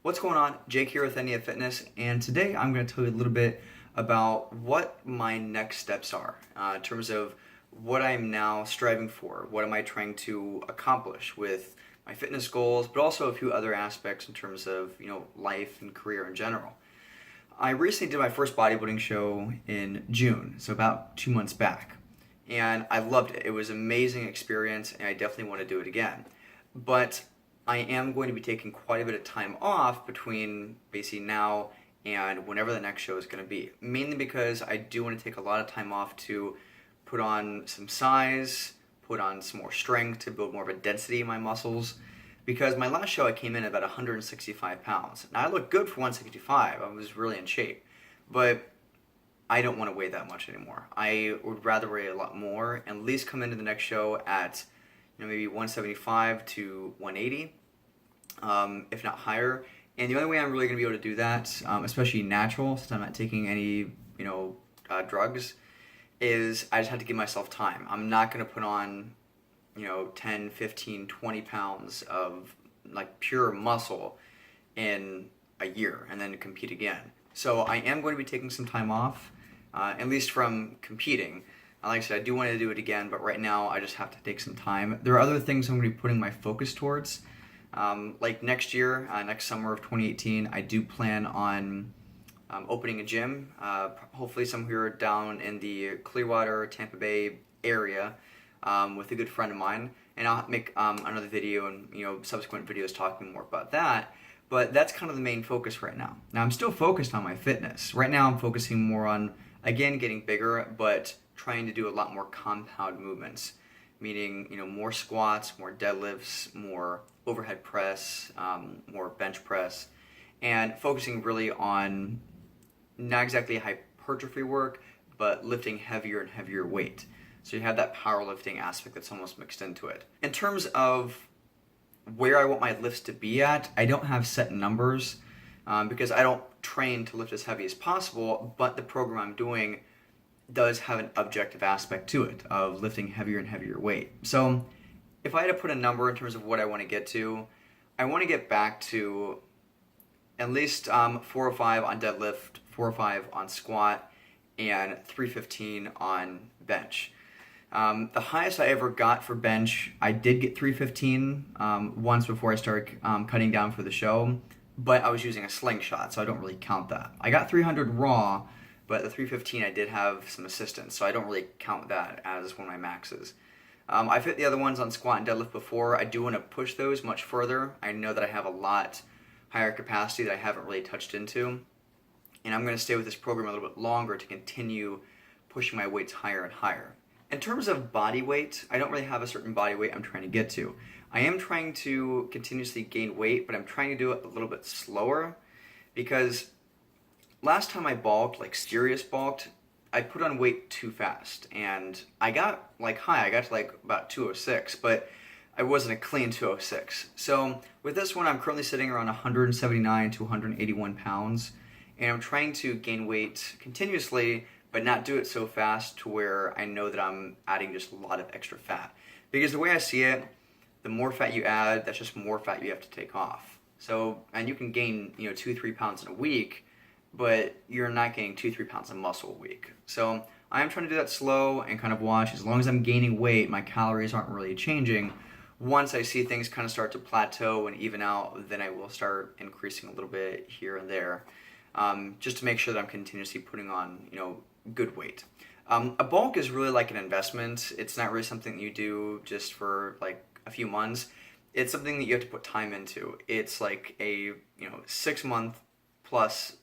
What's going on? Jake here with Enia Fitness, and today I'm going to tell you a little bit about what my next steps are in terms of what I'm now striving for. What am I trying to accomplish with my fitness goals, but also a few other aspects in terms of life and career in general. I recently did my first bodybuilding show in June, so about 2 months back, and I loved it. It was an amazing experience, and I definitely want to do it again. But I am going to be taking quite a bit of time off between basically now and whenever the next show is going to be. Mainly because I do want to take a lot of time off to put on some size, put on some more strength to build more of a density in my muscles. Because my last show I came in at about 165 pounds. Now I looked good for 165, I was really in shape. But I don't want to weigh that much anymore. I would rather weigh a lot more and at least come into the next show at maybe 175 to 180, if not higher. And the only way I'm really going to be able to do that, especially natural, since I'm not taking any, drugs, is I just have to give myself time. I'm not going to put on, 10, 15, 20 pounds of like pure muscle in a year and then compete again. So I am going to be taking some time off, at least from competing. Like I said, I do want to do it again, but right now I just have to take some time. There are other things I'm going to be putting my focus towards. Like next year, next summer of 2018, I do plan on opening a gym, hopefully somewhere down in the Clearwater, Tampa Bay area, with a good friend of mine. And I'll make another video and subsequent videos talking more about that. But that's kind of the main focus right now. Now I'm still focused on my fitness. Right now I'm focusing more on, again, getting bigger, but trying to do a lot more compound movements, meaning more squats, more deadlifts, more overhead press, more bench press, and focusing really on not exactly hypertrophy work, but lifting heavier and heavier weight. So you have that powerlifting aspect that's almost mixed into it. In terms of where I want my lifts to be at, I don't have set numbers because I don't train to lift as heavy as possible, but the program I'm doing does have an objective aspect to it of lifting heavier and heavier weight. So if I had to put a number in terms of what I want to get to, I want to get back to at least 405 on deadlift, 405 on squat, and 315 on bench. The highest I ever got for bench, I did get 315 once before I started cutting down for the show, but I was using a slingshot, so I don't really count that. I got 300 raw, but the 315 I did have some assistance, so I don't really count that as one of my maxes. I've hit the other ones on squat and deadlift before. I do want to push those much further. I know that I have a lot higher capacity that I haven't really touched into, and I'm going to stay with this program a little bit longer to continue pushing my weights higher and higher. In terms of body weight, I don't really have a certain body weight I'm trying to get to. I am trying to continuously gain weight, but I'm trying to do it a little bit slower because last time I bulked, like serious bulked, I put on weight too fast, and I got high. I got to about 206, but I wasn't a clean 206. So with this one, I'm currently sitting around 179 to 181 pounds, and I'm trying to gain weight continuously, but not do it so fast to where I know that I'm adding just a lot of extra fat. Because the way I see it, the more fat you add, that's just more fat you have to take off. So, and you can gain 2-3 pounds in a week, but you're not gaining 2-3 pounds of muscle a week. So I am trying to do that slow and kind of watch. As long as I'm gaining weight, my calories aren't really changing. Once I see things kind of start to plateau and even out, then I will start increasing a little bit here and there, just to make sure that I'm continuously putting on, good weight. A bulk is really like an investment. It's not really something that you do just for like a few months. It's something that you have to put time into. It's like a 6-month plus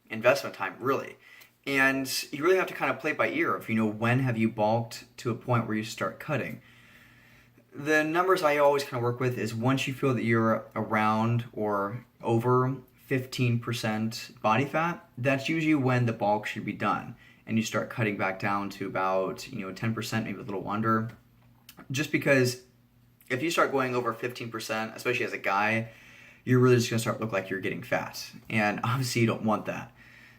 investment time, really. And you really have to kind of play it by ear of when have you bulked to a point where you start cutting. The numbers I always kind of work with is once you feel that you're around or over 15% body fat, that's usually when the bulk should be done, and you start cutting back down to about 10%, maybe a little under. Just because if you start going over 15%, especially as a guy, you're really just going to start look like you're getting fat, and obviously you don't want that.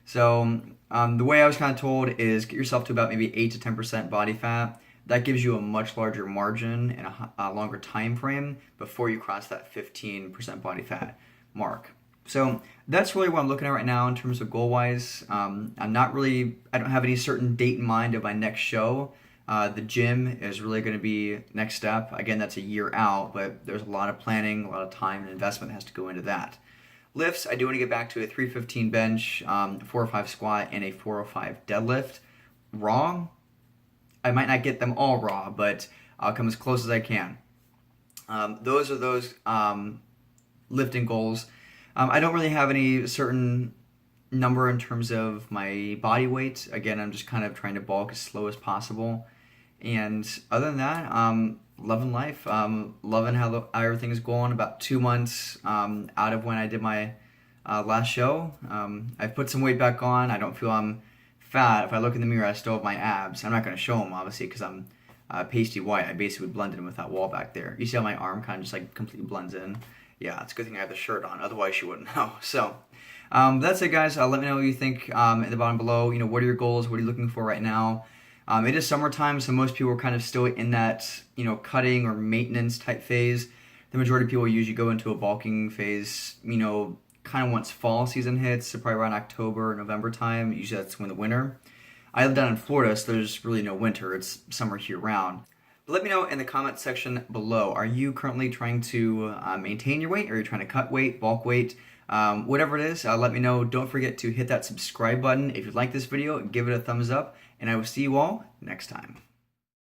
So the way I was kind of told is get yourself to about maybe 8 to 10% body fat. That gives you a much larger margin and a longer time frame before you cross that 15% body fat. mark. So that's really what I'm looking at right now in terms of goal-wise. I don't have any certain date in mind of my next show. The gym is really going to be next step. Again, that's a year out, but there's a lot of planning, a lot of time and investment that has to go into that. Lifts, I do want to get back to a 315 bench, 405 squat, and a 405 deadlift. Raw, I might not get them all raw, but I'll come as close as I can. Those are those lifting goals. I don't really have any certain number in terms of my body weight. Again, I'm just kind of trying to bulk as slow as possible. And other than that, loving life, loving how everything is going. About 2 months out of when I did my last show. I've put some weight back on. I don't feel I'm fat. If I look in the mirror, I still have my abs. I'm not going to show them, obviously, because I'm pasty white. I basically blended in with that wall back there. You see how my arm kind of just like completely blends in? Yeah, it's a good thing I have the shirt on. Otherwise, you wouldn't know. So that's it, guys. Let me know what you think in the bottom below. What are your goals? What are you looking for right now? It is summertime, so most people are kind of still in that, cutting or maintenance type phase. The majority of people usually go into a bulking phase, kind of once fall season hits, so probably around October, November time. Usually that's when the winter. I live down in Florida, so there's really no winter. It's summer year-round. But let me know in the comment section below. Are you currently trying to maintain your weight? Or are you trying to cut weight, bulk weight? Whatever it is, let me know. Don't forget to hit that subscribe button. If you like this video, give it a thumbs up. And I will see you all next time.